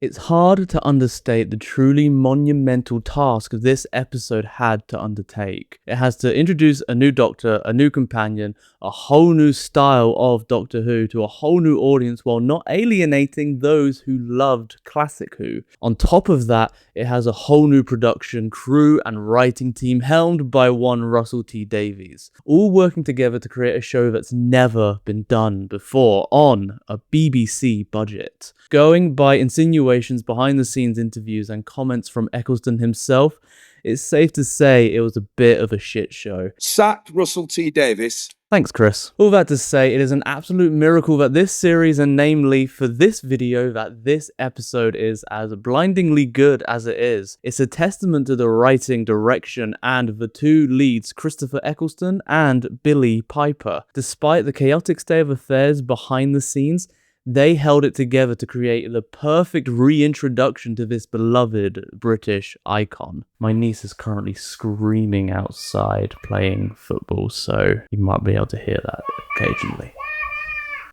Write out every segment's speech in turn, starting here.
It's hard to understate the truly monumental task this episode had to undertake. It has to introduce a new Doctor, a new companion, a whole new style of Doctor Who to a whole new audience while not alienating those who loved classic Who. On top of that, it has a whole new production, crew and writing team helmed by one Russel T. Davies, all working together to create a show that's never been done before on a BBC budget. Going by insinuations, behind the scenes interviews and comments from Eccleston himself, it's safe to say it was a bit of a shit show. Sack Russel T. Davies. Thanks, Chris. All that to say, it is an absolute miracle that this series, and namely for this video, that this episode is as blindingly good as it is. It's a testament to the writing, direction, and the two leads, Christopher Eccleston and Billie Piper. Despite the chaotic state of affairs behind the scenes, they held it together to create the perfect reintroduction to this beloved British icon. My niece is currently screaming outside playing football, so you might be able to hear that occasionally.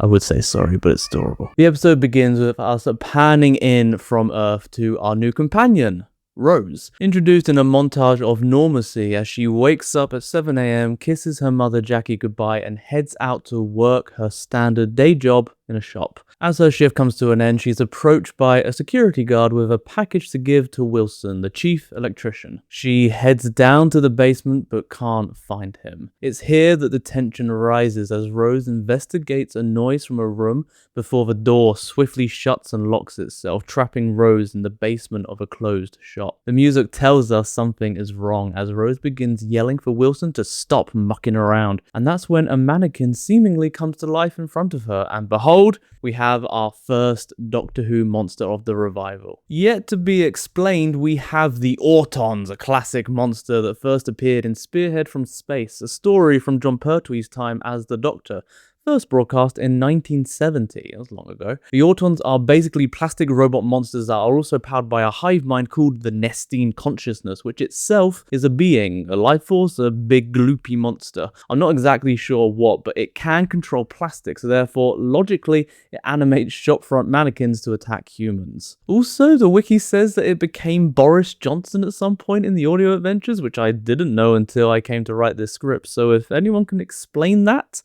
I would say sorry, but it's adorable. The episode begins with us panning in from Earth to our new companion, Rose, introduced in a montage of normalcy as she wakes up at 7 AM, kisses her mother Jackie goodbye, and heads out to work her standard day job in a shop. As her shift comes to an end, she's approached by a security guard with a package to give to Wilson, the chief electrician. She heads down to the basement but can't find him. It's here that the tension rises as Rose investigates a noise from a room before the door swiftly shuts and locks itself, trapping Rose in the basement of a closed shop. The music tells us something is wrong as Rose begins yelling for Wilson to stop mucking around, and that's when a mannequin seemingly comes to life in front of her, and behold, we have our first Doctor Who monster of the revival. Yet to be explained, we have the Autons, a classic monster that first appeared in Spearhead from Space, a story from John Pertwee's time as the Doctor, first broadcast in 1970, that was long ago. The Autons are basically plastic robot monsters that are also powered by a hive mind called the Nestine consciousness, which itself is a being, a life force, a big gloopy monster. I'm not exactly sure what, but it can control plastic, so therefore, logically, it animates shopfront mannequins to attack humans. Also, the wiki says that it became Boris Johnson at some point in the audio adventures, which I didn't know until I came to write this script, so if anyone can explain that,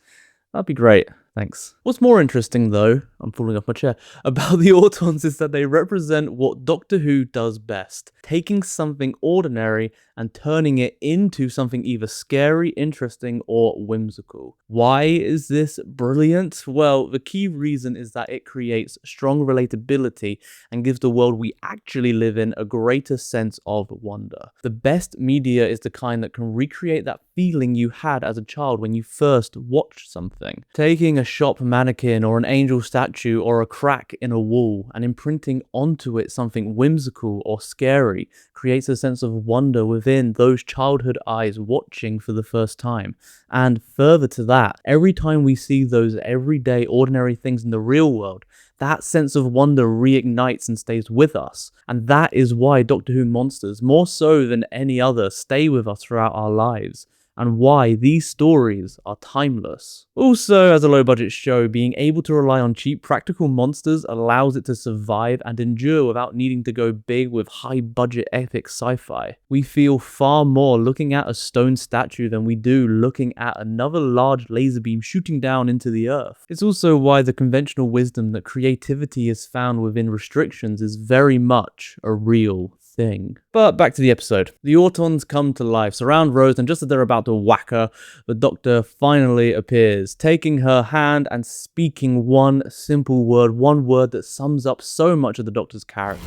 that'd be great. Thanks. What's more interesting, though, I'm falling off my chair, about the Autons is that they represent what Doctor Who does best, taking something ordinary and turning it into something either scary, interesting, or whimsical. Why is this brilliant? Well, the key reason is that it creates strong relatability and gives the world we actually live in a greater sense of wonder. The best media is the kind that can recreate that feeling you had as a child when you first watched something. Taking a shop mannequin or an angel statue or a crack in a wall and imprinting onto it something whimsical or scary creates a sense of wonder within those childhood eyes watching for the first time. And further to that, every time we see those everyday ordinary things in the real world, that sense of wonder reignites and stays with us. And that is why Doctor Who monsters, more so than any other, stay with us throughout our lives, and why these stories are timeless. Also, as a low-budget show, being able to rely on cheap practical monsters allows it to survive and endure without needing to go big with high-budget epic sci-fi. We feel far more looking at a stone statue than we do looking at another large laser beam shooting down into the earth. It's also why the conventional wisdom that creativity is found within restrictions is very much a real thing. But back to the episode. The Autons come to life, surround Rose, and just as they're about to whack her, the Doctor finally appears, taking her hand and speaking one simple word, one word that sums up so much of the Doctor's character.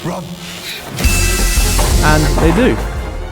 Run! And they do.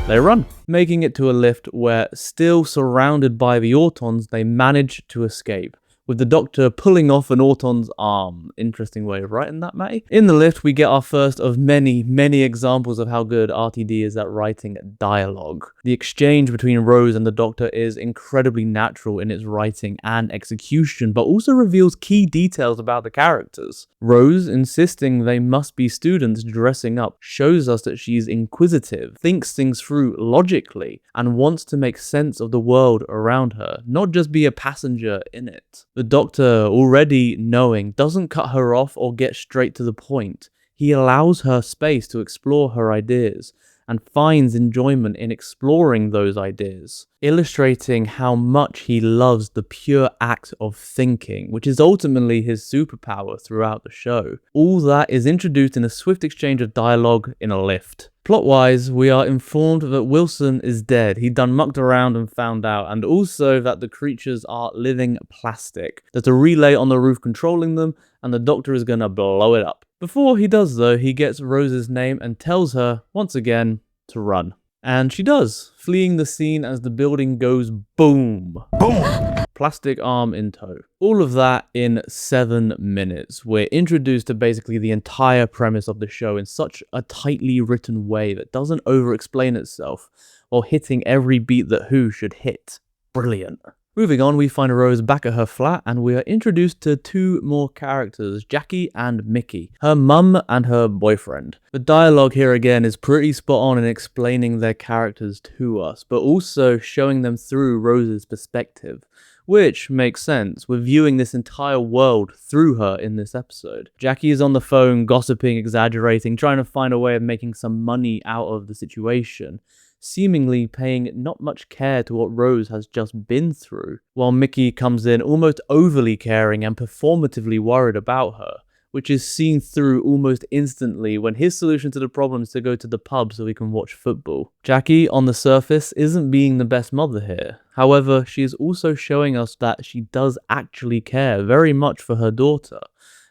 They run, making it to a lift where, still surrounded by the Autons, they manage to escape, with the Doctor pulling off an Auton's arm. Interesting way of writing that, Matty. In the lift, we get our first of many, many examples of how good RTD is at writing dialogue. The exchange between Rose and the Doctor is incredibly natural in its writing and execution, but also reveals key details about the characters. Rose, insisting they must be students dressing up, shows us that she's inquisitive, thinks things through logically, and wants to make sense of the world around her, not just be a passenger in it. The Doctor, already knowing, doesn't cut her off or get straight to the point. He allows her space to explore her ideas and finds enjoyment in exploring those ideas, illustrating how much he loves the pure act of thinking, which is ultimately his superpower throughout the show. All that is introduced in a swift exchange of dialogue in a lift. Plot-wise, we are informed that Wilson is dead. He'd done mucked around and found out, and also that the creatures are living plastic. There's a relay on the roof controlling them, and the Doctor is gonna blow it up. Before he does though, he gets Rose's name and tells her, once again, to run. And she does, fleeing the scene as the building goes boom. Boom! Plastic arm in tow. All of that in 7 minutes. We're introduced to basically the entire premise of the show in such a tightly written way that doesn't over-explain itself, while hitting every beat that Who should hit. Brilliant. Moving on, we find Rose back at her flat, and we are introduced to 2 more characters, Jackie and Mickey, her mum and her boyfriend. The dialogue here again is pretty spot on in explaining their characters to us, but also showing them through Rose's perspective, which makes sense. We're viewing this entire world through her in this episode. Jackie is on the phone, gossiping, exaggerating, trying to find a way of making some money out of the situation, seemingly paying not much care to what Rose has just been through, while Mickey comes in almost overly caring and performatively worried about her, which is seen through almost instantly when his solution to the problem is to go to the pub so he can watch football. Jackie, on the surface, isn't being the best mother here. However, she is also showing us that she does actually care very much for her daughter,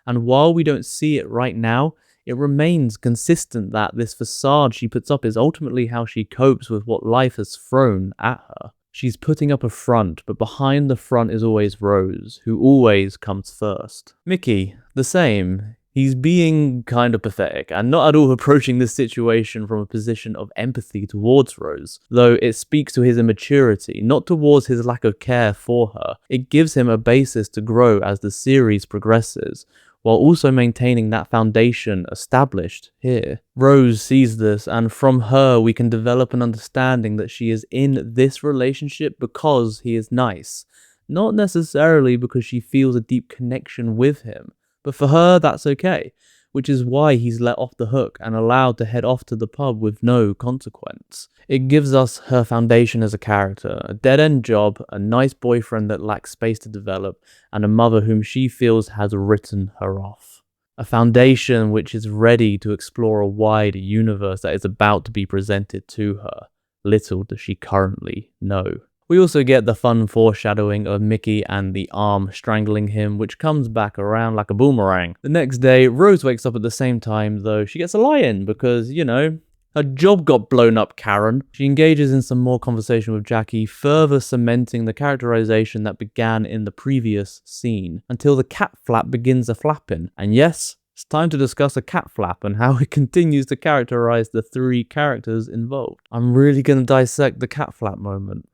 and while we don't see it right now, it remains consistent that this facade she puts up is ultimately how she copes with what life has thrown at her. She's putting up a front, but behind the front is always Rose, who always comes first. Mickey, the same. He's being kind of pathetic, and not at all approaching this situation from a position of empathy towards Rose, though it speaks to his immaturity, not towards his lack of care for her. It gives him a basis to grow as the series progresses, while also maintaining that foundation established here. Rose sees this, and from her we can develop an understanding that she is in this relationship because he is nice, not necessarily because she feels a deep connection with him, but for her that's okay, which is why he's let off the hook and allowed to head off to the pub with no consequence. It gives us her foundation as a character, a dead-end job, a nice boyfriend that lacks space to develop, and a mother whom she feels has written her off. A foundation which is ready to explore a wide universe that is about to be presented to her. Little does she currently know. We also get the fun foreshadowing of Mickey and the arm strangling him, which comes back around like a boomerang. The next day, Rose wakes up at the same time, though she gets a lie-in because, you know, her job got blown up, Karen. She engages in some more conversation with Jackie, further cementing the characterization that began in the previous scene, until the cat flap begins a flapping. And yes, it's time to discuss a cat flap and how it continues to characterize the 3 characters involved. I'm really gonna dissect the cat flap moment.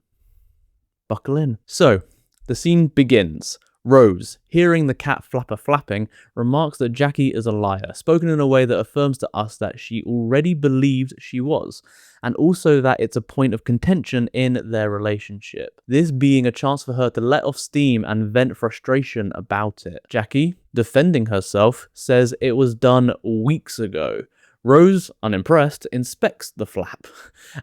Buckle in. So, the scene begins. Rose, hearing the cat flapper flapping, remarks that Jackie is a liar, spoken in a way that affirms to us that she already believed she was, and also that it's a point of contention in their relationship, this being a chance for her to let off steam and vent frustration about it. Jackie, defending herself, says it was done weeks ago. Rose, unimpressed, inspects the flap,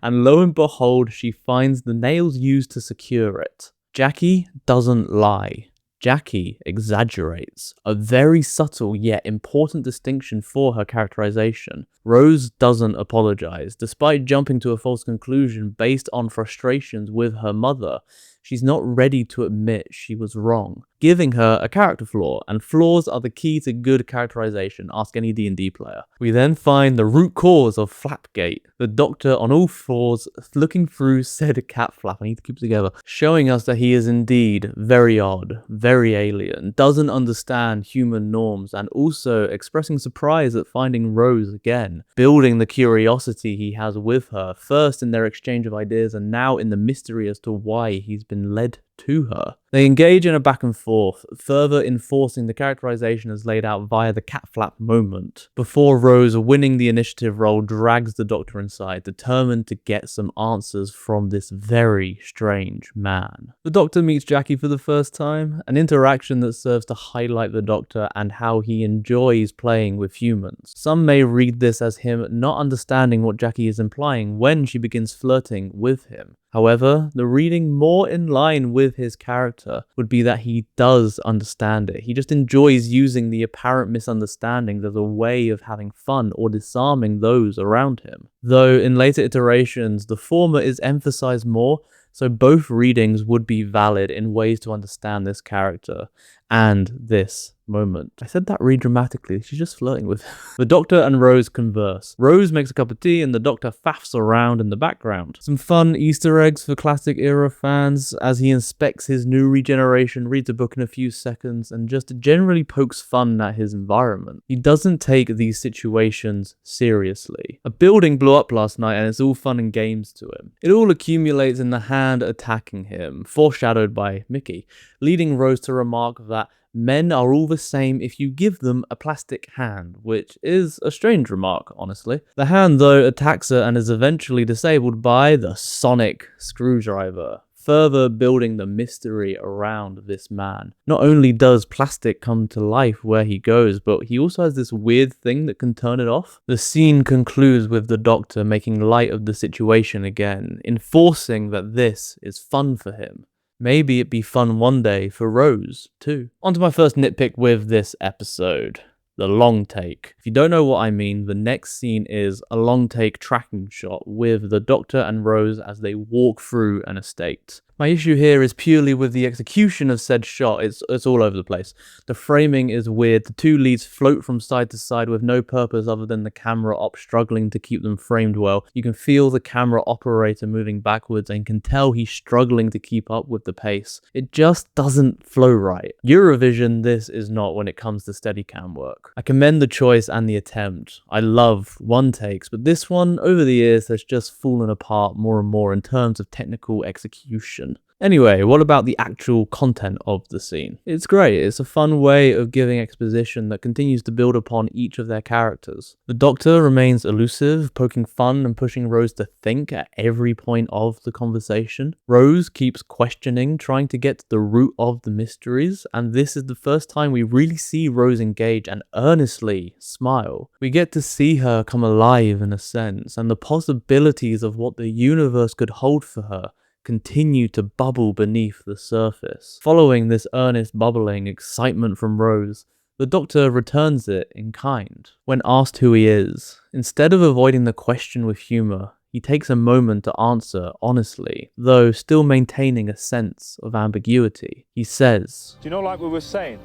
and lo and behold, she finds the nails used to secure it. Jackie doesn't lie. Jackie exaggerates, a very subtle yet important distinction for her characterization. Rose doesn't apologize, despite jumping to a false conclusion based on frustrations with her mother. She's not ready to admit she was wrong, giving her a character flaw, and flaws are the key to good characterization, ask any D&D player. We then find the root cause of Flapgate, the Doctor on all fours looking through said cat flap, I need to keep it together, showing us that he is indeed very odd, very alien, doesn't understand human norms, and also expressing surprise at finding Rose again, building the curiosity he has with her, first in their exchange of ideas and now in the mystery as to why he's been led to her. They engage in a back and forth, further enforcing the characterization as laid out via the cat flap moment, before Rose, winning the initiative role, drags the Doctor inside, determined to get some answers from this very strange man. The Doctor meets Jackie for the first time, an interaction that serves to highlight the Doctor and how he enjoys playing with humans. Some may read this as him not understanding what Jackie is implying when she begins flirting with him. However, the reading more in line with his character would be that he does understand it. He just enjoys using the apparent misunderstandings as a way of having fun or disarming those around him. Though in later iterations, the former is emphasized more, so both readings would be valid in ways to understand this character and this moment. I said that really dramatically. She's just flirting with him. The Doctor and Rose converse. Rose makes a cup of tea and the Doctor faffs around in the background. Some fun Easter eggs for classic era fans as he inspects his new regeneration, reads a book in a few seconds, and just generally pokes fun at his environment. He doesn't take these situations seriously. A building blew up last night and it's all fun and games to him. It all accumulates in the hand attacking him, foreshadowed by Mickey, leading Rose to remark that men are all the same if you give them a plastic hand, which is a strange remark, honestly. The hand, though, attacks her and is eventually disabled by the sonic screwdriver, further building the mystery around this man. Not only does plastic come to life where he goes, but he also has this weird thing that can turn it off. The scene concludes with the Doctor making light of the situation again, enforcing that this is fun for him. Maybe it'd be fun one day for Rose, too. On to my first nitpick with this episode. The long take. If you don't know what I mean, the next scene is a long take tracking shot with the Doctor and Rose as they walk through an estate. My issue here is purely with the execution of said shot. It's all over the place. The framing is weird. The two leads float from side to side with no purpose other than the camera op struggling to keep them framed well. You can feel the camera operator moving backwards and can tell he's struggling to keep up with the pace. It just doesn't flow right. Eurovision, this is not when it comes to Steadicam work. I commend the choice and the attempt. I love one takes, but this one, over the years, has just fallen apart more and more in terms of technical execution. Anyway, what about the actual content of the scene? It's great. It's a fun way of giving exposition that continues to build upon each of their characters. The Doctor remains elusive, poking fun and pushing Rose to think at every point of the conversation. Rose keeps questioning, trying to get to the root of the mysteries, and this is the first time we really see Rose engage and earnestly smile. We get to see her come alive in a sense, and the possibilities of what the universe could hold for her continue to bubble beneath the surface. Following this earnest bubbling excitement from Rose, the Doctor returns it in kind. When asked who he is, instead of avoiding the question with humour, he takes a moment to answer honestly, though still maintaining a sense of ambiguity. He says, "Do you know, like we were saying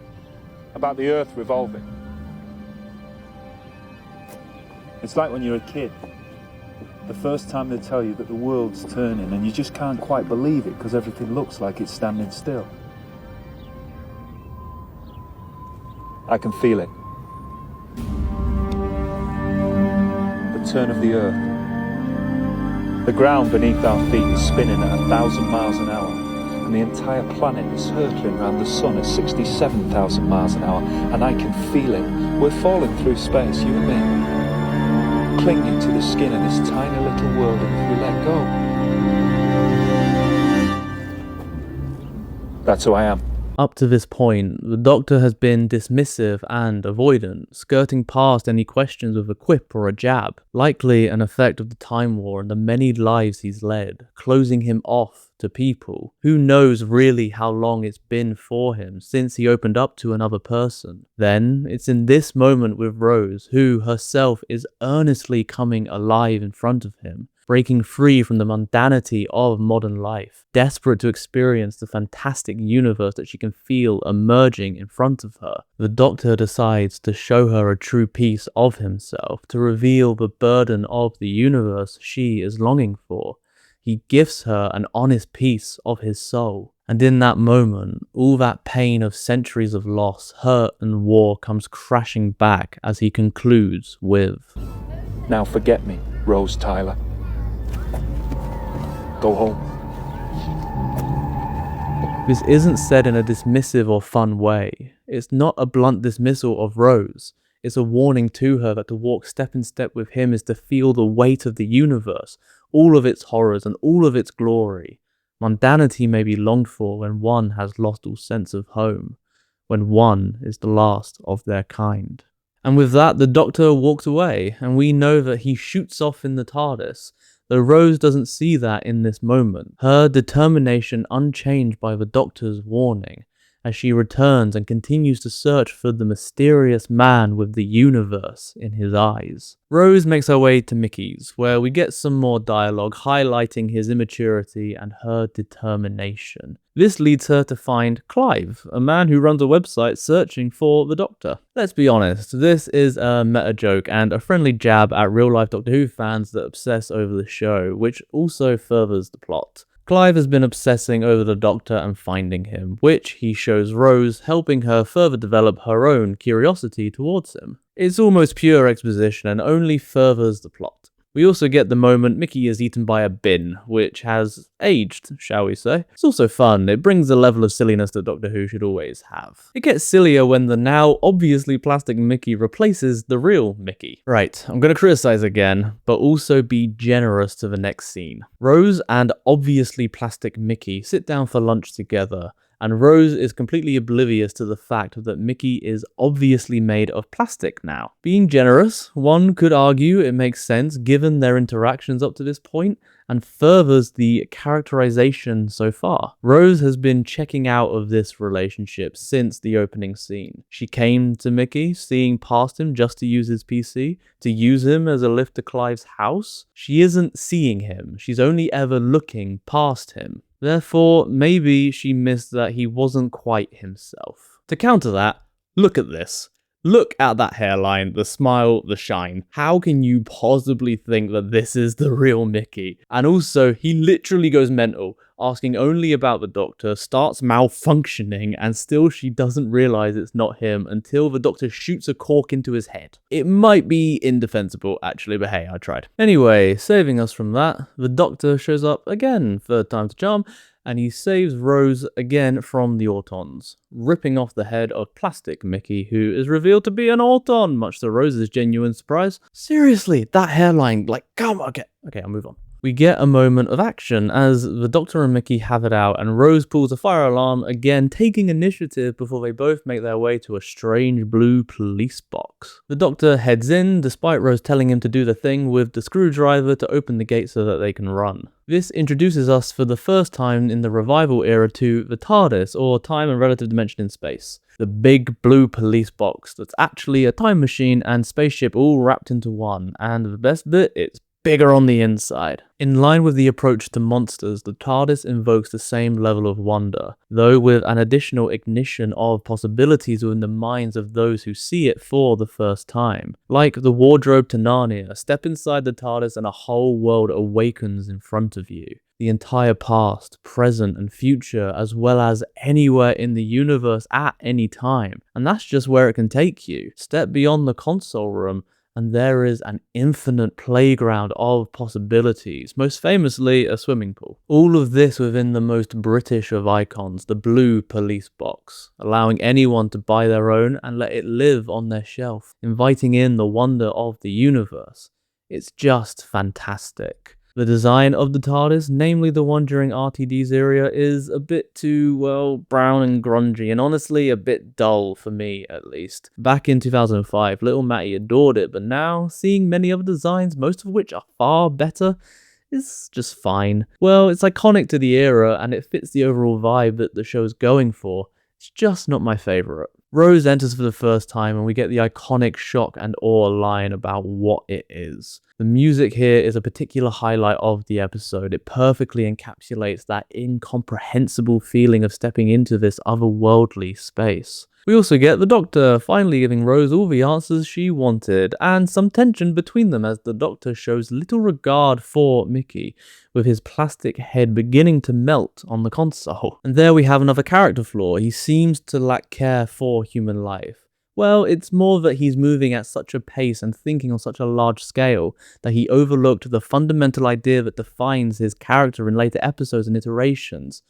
about the Earth revolving? It's like when you're a kid. The first time they tell you that the world's turning and you just can't quite believe it because everything looks like it's standing still. I can feel it. The turn of the Earth. The ground beneath our feet is spinning at 1,000 miles an hour, and the entire planet is circling around the sun at 67,000 miles an hour, and I can feel it. We're falling through space, you and me. Clinging to the skin of this tiny little world, and if we let go, that's who I am." Up to this point, the Doctor has been dismissive and avoidant, skirting past any questions with a quip or a jab, likely an effect of the Time War and the many lives he's led, closing him off to people. Who knows really how long it's been for him since he opened up to another person. Then, it's in this moment with Rose, who herself is earnestly coming alive in front of him, breaking free from the mundanity of modern life, desperate to experience the fantastic universe that she can feel emerging in front of her. The Doctor decides to show her a true piece of himself, to reveal the burden of the universe she is longing for. He gifts her an honest piece of his soul. And in that moment, all that pain of centuries of loss, hurt and war comes crashing back as he concludes with, "Now forget me, Rose Tyler. Go home." This isn't said in a dismissive or fun way. It's not a blunt dismissal of Rose. It's a warning to her that to walk step in step with him is to feel the weight of the universe, all of its horrors and all of its glory. Mundanity may be longed for when one has lost all sense of home, when one is the last of their kind. And with that, the Doctor walks away, and we know that he shoots off in the TARDIS, though Rose doesn't see that in this moment, her determination unchanged by the Doctor's warning, as she returns and continues to search for the mysterious man with the universe in his eyes. Rose makes her way to Mickey's, where we get some more dialogue highlighting his immaturity and her determination. This leads her to find Clive, a man who runs a website searching for the Doctor. Let's be honest, this is a meta joke and a friendly jab at real-life Doctor Who fans that obsess over the show, which also furthers the plot. Clive has been obsessing over the Doctor and finding him, which he shows Rose, helping her further develop her own curiosity towards him. It's almost pure exposition and only furthers the plot. We also get the moment Mickey is eaten by a bin, which has aged, shall we say. It's also fun, it brings a level of silliness that Doctor Who should always have. It gets sillier when the now obviously plastic Mickey replaces the real Mickey. Right, I'm gonna criticize again, but also be generous to the next scene. Rose and obviously plastic Mickey sit down for lunch together, and Rose is completely oblivious to the fact that Mickey is obviously made of plastic now. Being generous, one could argue it makes sense given their interactions up to this point, and furthers the characterization so far. Rose has been checking out of this relationship since the opening scene. She came to Mickey, seeing past him just to use his PC, to use him as a lift to Clive's house. She isn't seeing him, she's only ever looking past him. Therefore, maybe she missed that he wasn't quite himself. To counter that, look at this. Look at that hairline, the smile, the shine. How can you possibly think that this is the real Mickey? And also, he literally goes mental, asking only about the Doctor, starts malfunctioning, and still she doesn't realize it's not him until the Doctor shoots a cork into his head. It might be indefensible, actually, but hey, I tried. Anyway, saving us from that, the Doctor shows up again, third time's a charm, and he saves Rose again from the Autons, ripping off the head of plastic Mickey, who is revealed to be an Auton, much to Rose's genuine surprise. Seriously, that hairline, like, come on, okay, I'll move on. We get a moment of action as the Doctor and Mickey have it out, and Rose pulls a fire alarm, again taking initiative before they both make their way to a strange blue police box. The Doctor heads in, despite Rose telling him to do the thing with the screwdriver to open the gate so that they can run. This introduces us for the first time in the revival era to the TARDIS, or Time and Relative Dimension in Space. The big blue police box that's actually a time machine and spaceship all wrapped into one, and the best bit, it's bigger on the inside. In line with the approach to monsters, the TARDIS invokes the same level of wonder, though with an additional ignition of possibilities within the minds of those who see it for the first time. Like the wardrobe to Narnia, step inside the TARDIS and a whole world awakens in front of you. The entire past, present and future, as well as anywhere in the universe at any time. And that's just where it can take you. Step beyond the console room, and there is an infinite playground of possibilities, most famously a swimming pool. All of this within the most British of icons, the blue police box, allowing anyone to buy their own and let it live on their shelf, inviting in the wonder of the universe. It's just fantastic. The design of the TARDIS, namely the one during RTD's era, is a bit too, well, brown and grungy, and honestly a bit dull for me, at least. Back in 2005, little Matty adored it, but now, seeing many other designs, most of which are far better, is just fine. Well, it's iconic to the era, and it fits the overall vibe that the show's going for. It's just not my favourite. Rose enters for the first time and we get the iconic shock and awe line about what it is. The music here is a particular highlight of the episode. It perfectly encapsulates that incomprehensible feeling of stepping into this otherworldly space. We also get the Doctor finally giving Rose all the answers she wanted, and some tension between them as the Doctor shows little regard for Mickey, with his plastic head beginning to melt on the console. And there we have another character flaw. He seems to lack care for human life. Well, it's more that he's moving at such a pace and thinking on such a large scale that he overlooked the fundamental idea that defines his character in later episodes and iterations.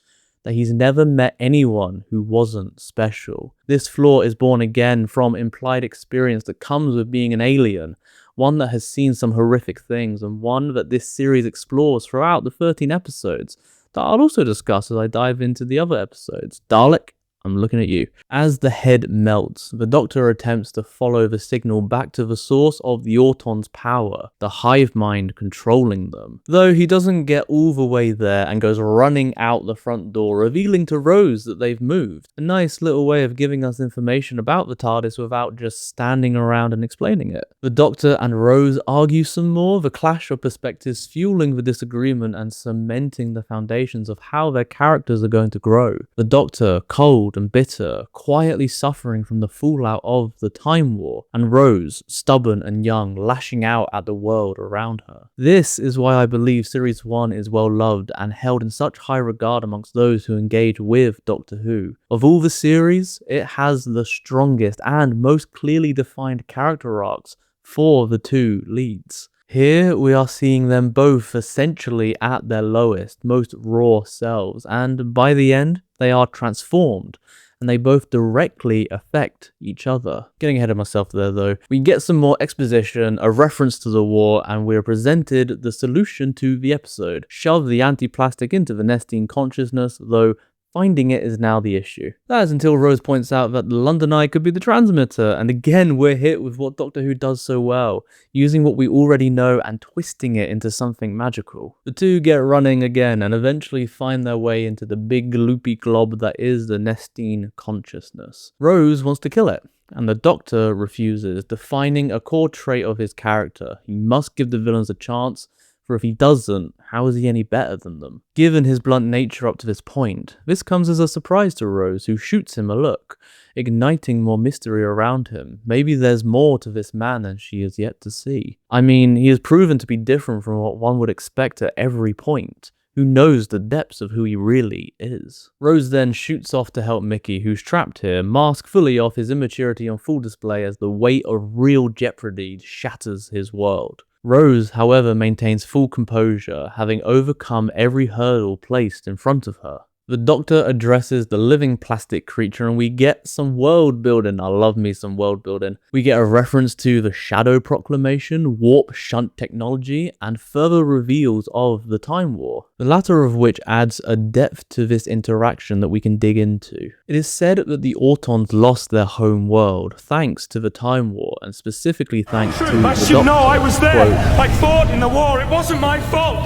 that he's never met anyone who wasn't special. This flaw is born again from implied experience that comes with being an alien, one that has seen some horrific things, and one that this series explores throughout the 13 episodes, that I'll also discuss as I dive into the other episodes. Dalek, I'm looking at you. As the head melts, the Doctor attempts to follow the signal back to the source of the Auton's power, the hive mind controlling them. Though he doesn't get all the way there and goes running out the front door, revealing to Rose that they've moved. A nice little way of giving us information about the TARDIS without just standing around and explaining it. The Doctor and Rose argue some more, the clash of perspectives fueling the disagreement and cementing the foundations of how their characters are going to grow. The Doctor, cold and bitter, quietly suffering from the fallout of the Time War, and Rose, stubborn and young, lashing out at the world around her. This is why I believe Series 1 is well loved and held in such high regard amongst those who engage with Doctor Who. Of all the series, it has the strongest and most clearly defined character arcs for the two leads. Here we are seeing them both essentially at their lowest, most raw selves, and by the end, they are transformed, and they both directly affect each other. Getting ahead of myself there though, we get some more exposition, a reference to the war, and we are presented the solution to the episode. Shove the anti-plastic into the Nestine consciousness, though finding it is now the issue. That is until Rose points out that the London Eye could be the transmitter, and again we're hit with what Doctor Who does so well, using what we already know and twisting it into something magical. The two get running again and eventually find their way into the big loopy glob that is the Nestine consciousness. Rose wants to kill it, and the Doctor refuses, defining a core trait of his character. He must give the villains a chance, for if he doesn't, how is he any better than them? Given his blunt nature up to this point, this comes as a surprise to Rose, who shoots him a look, igniting more mystery around him. Maybe there's more to this man than she is yet to see. I mean, he has proven to be different from what one would expect at every point. Who knows the depths of who he really is? Rose then shoots off to help Mickey, who's trapped here, mask fully off, his immaturity on full display as the weight of real jeopardy shatters his world. Rose, however, maintains full composure, having overcome every hurdle placed in front of her. The Doctor addresses the living plastic creature and we get some world building. I love me some world building. We get a reference to the Shadow Proclamation, warp shunt technology, and further reveals of the Time War, the latter of which adds a depth to this interaction that we can dig into. It is said that the Autons lost their home world thanks to the Time War, and specifically thanks to the Doctor. No, I was there! Quote, I fought in the war, it wasn't my fault!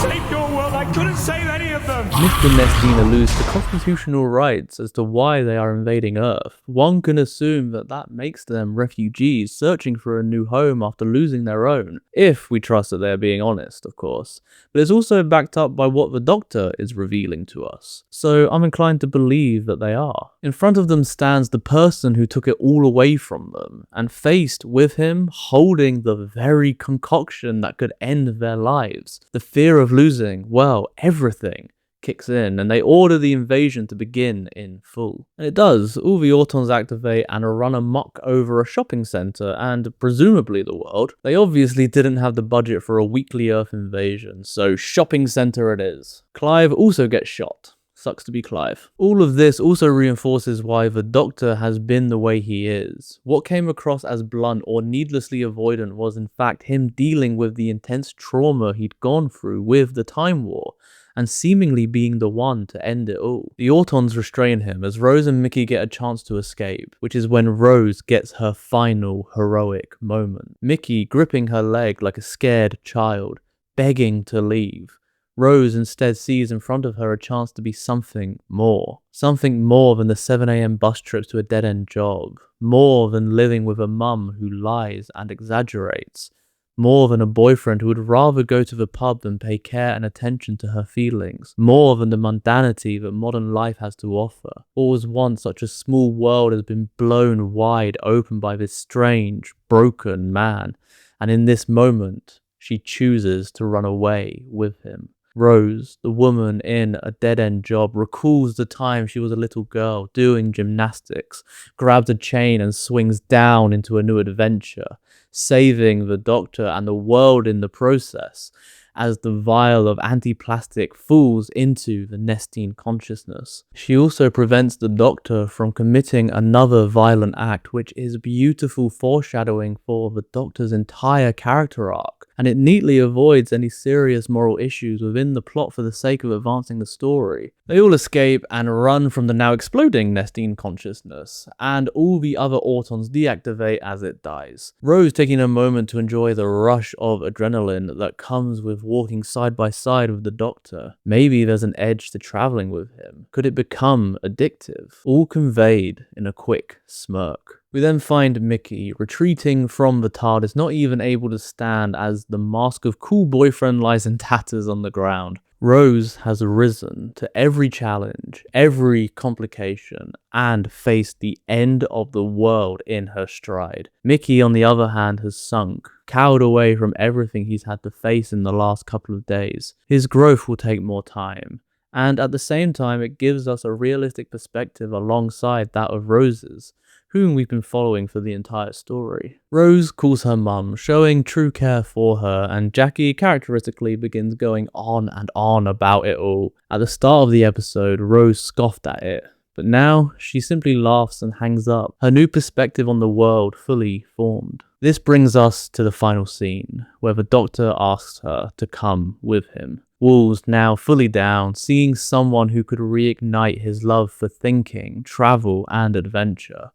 Save your world, I couldn't save any of them! Mr. Nestine alludes to constitutional rights as to why they are invading Earth. One can assume that that makes them refugees searching for a new home after losing their own, if we trust that they're being honest, of course. But it's also backed up by what the Doctor is revealing to us, so I'm inclined to believe that they are. In front of them stands the person who took it all away from them, and faced with him, holding the very concoction that could end their lives. The fear of losing, well, everything kicks in, and they order the invasion to begin in full. And it does. All the Autons activate and run amok over a shopping centre and presumably the world. They obviously didn't have the budget for a weekly Earth invasion, so shopping centre it is. Clive also gets shot. Sucks to be Clive. All of this also reinforces why the Doctor has been the way he is. What came across as blunt or needlessly avoidant was in fact him dealing with the intense trauma he'd gone through with the Time War, and seemingly being the one to end it all. The Autons restrain him as Rose and Mickey get a chance to escape, which is when Rose gets her final heroic moment. Mickey gripping her leg like a scared child, begging to leave. Rose instead sees in front of her a chance to be something more. Something more than the 7 AM bus trips to a dead-end job. More than living with a mum who lies and exaggerates. More than a boyfriend who would rather go to the pub than pay care and attention to her feelings. More than the mundanity that modern life has to offer. What was once such a small world has been blown wide open by this strange, broken man. And in this moment, she chooses to run away with him. Rose, the woman in a dead-end job, recalls the time she was a little girl doing gymnastics, grabs a chain and swings down into a new adventure, saving the Doctor and the world in the process. as the vial of anti-plastic falls into the Nestine consciousness. She also prevents the Doctor from committing another violent act, which is beautiful foreshadowing for the Doctor's entire character arc, and it neatly avoids any serious moral issues within the plot for the sake of advancing the story. They all escape and run from the now exploding Nestine consciousness, and all the other Autons deactivate as it dies. Rose taking a moment to enjoy the rush of adrenaline that comes with walking side by side with the Doctor. Maybe there's an edge to traveling with him. Could it become addictive? All conveyed in a quick smirk. We then find Mickey retreating from the TARDIS, not even able to stand as the mask of cool boyfriend lies in tatters on the ground. Rose has risen to every challenge, every complication, and faced the end of the world in her stride. Mickey, on the other hand, has sunk, cowed away from everything he's had to face in the last couple of days. His growth will take more time, and at the same time it gives us a realistic perspective alongside that of Rose's, whom we've been following for the entire story. Rose calls her mum, showing true care for her, and Jackie characteristically begins going on and on about it all. At the start of the episode, Rose scoffed at it, but now she simply laughs and hangs up, her new perspective on the world fully formed. This brings us to the final scene, where the Doctor asks her to come with him. Wolves now fully down, seeing someone who could reignite his love for thinking, travel, and adventure.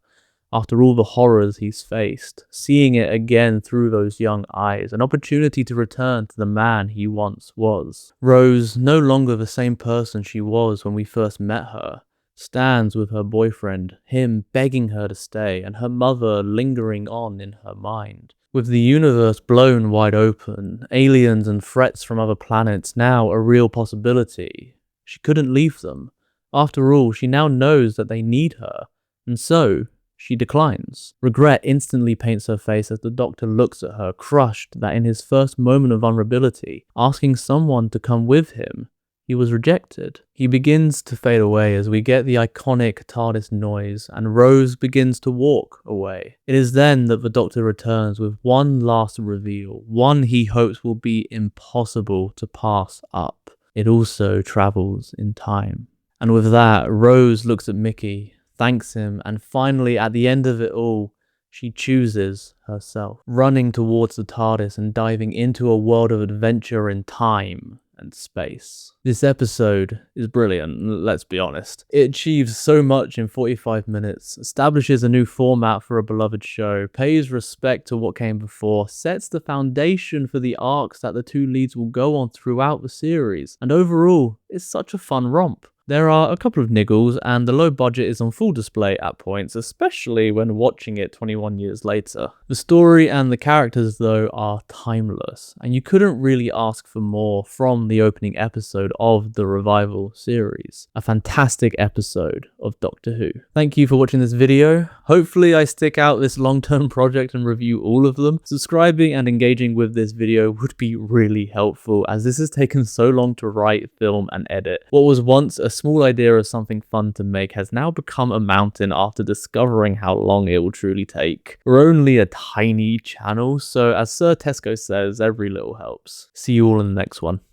After all the horrors he's faced, seeing it again through those young eyes, an opportunity to return to the man he once was. Rose, no longer the same person she was when we first met her, stands with her boyfriend, him begging her to stay, and her mother lingering on in her mind. With the universe blown wide open, aliens and threats from other planets now a real possibility, she couldn't leave them. After all, she now knows that they need her, and so she declines. Regret instantly paints her face as the Doctor looks at her, crushed that in his first moment of vulnerability, asking someone to come with him, he was rejected. He begins to fade away as we get the iconic TARDIS noise, and Rose begins to walk away. It is then that the Doctor returns with one last reveal, one he hopes will be impossible to pass up. It also travels in time. And with that, Rose looks at Mickey, thanks him, and finally, at the end of it all, she chooses herself, running towards the TARDIS and diving into a world of adventure in time and space. This episode is brilliant, let's be honest. It achieves so much in 45 minutes, establishes a new format for a beloved show, pays respect to what came before, sets the foundation for the arcs that the two leads will go on throughout the series, and overall, it's such a fun romp. There are a couple of niggles, and the low budget is on full display at points, especially when watching it 21 years later. The story and the characters, though, are timeless, and you couldn't really ask for more from the opening episode of the Revival series. A fantastic episode of Doctor Who. Thank you for watching this video. Hopefully I stick out this long-term project and review all of them. Subscribing and engaging with this video would be really helpful, as this has taken so long to write, film, and edit. What was once a small idea of something fun to make has now become a mountain after discovering how long it will truly take. We're only a tiny channel, so as Sir Tesco says, every little helps. See you all in the next one.